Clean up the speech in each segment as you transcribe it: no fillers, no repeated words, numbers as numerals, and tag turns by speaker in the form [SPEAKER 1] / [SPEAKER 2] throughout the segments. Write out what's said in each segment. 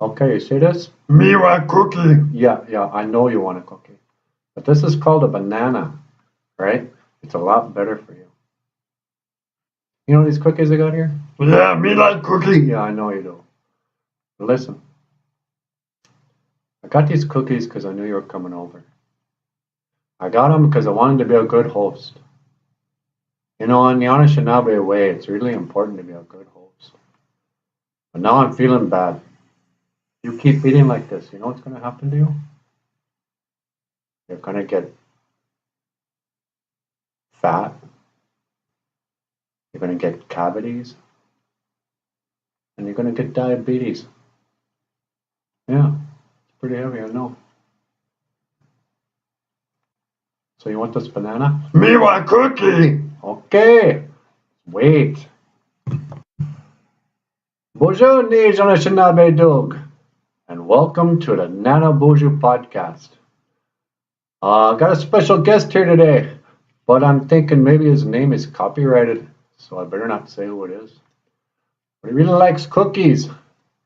[SPEAKER 1] Okay, you see this?
[SPEAKER 2] Me want cookie.
[SPEAKER 1] Yeah, I know you want a cookie. But this is called a banana, right? It's a lot better for you. You know these cookies I got here?
[SPEAKER 2] Yeah, me like cookie.
[SPEAKER 1] Yeah, I know you do. But listen, I got these cookies because I knew you were coming over. I got them because I wanted to be a good host. You know, in the Anishinaabe way, it's really important to be a good host. But now I'm feeling bad. You keep eating like this, you know what's going to happen to you? You're going to get fat. You're going to get cavities. And you're going to get diabetes. Yeah, it's pretty heavy, I know. So you want this banana?
[SPEAKER 2] Me want cookie.
[SPEAKER 1] Okay, wait. Boozhoo ni Anishinaabe Dog, and welcome to the Nanaboozhoo podcast. Got a special guest here today, but I'm thinking maybe his name is copyrighted, so I better not say who it is. But he really likes cookies,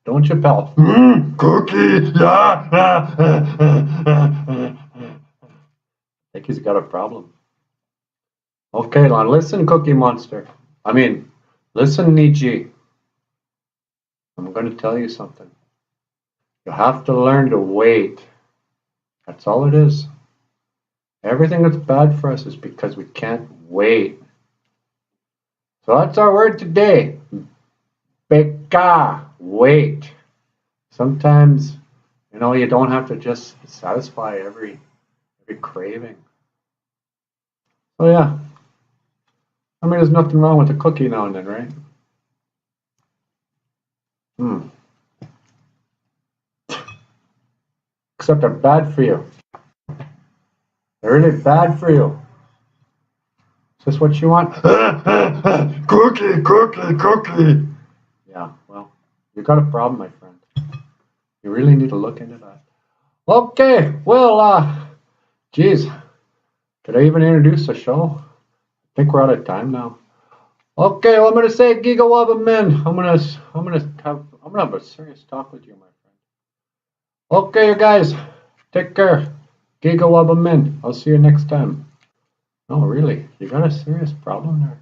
[SPEAKER 1] don't you, pal?
[SPEAKER 2] Cookie. Yeah.
[SPEAKER 1] I think he's got a problem. Okay, now listen, Cookie Monster. Listen, Niji. I'm going to tell you something. You have to learn to wait. That's all it is. Everything that's bad for us is because we can't wait. So that's our word today. Beka, wait. Sometimes, you don't have to just satisfy every craving. So yeah. There's nothing wrong with a cookie now and then, right? Except they're bad for you. They're really bad for you. Is this what you want?
[SPEAKER 2] Cookie.
[SPEAKER 1] Yeah, well, you got a problem, my friend. You really need to look into that. Okay, well, geez, did I even introduce the show? I think we're out of time now. Okay, well, I'm gonna say Giga Wabba Men. I'm gonna have a serious talk with you, my friend. Okay, you guys, take care. Giga Wabba Men. I'll see you next time. No, really, you got a serious problem there.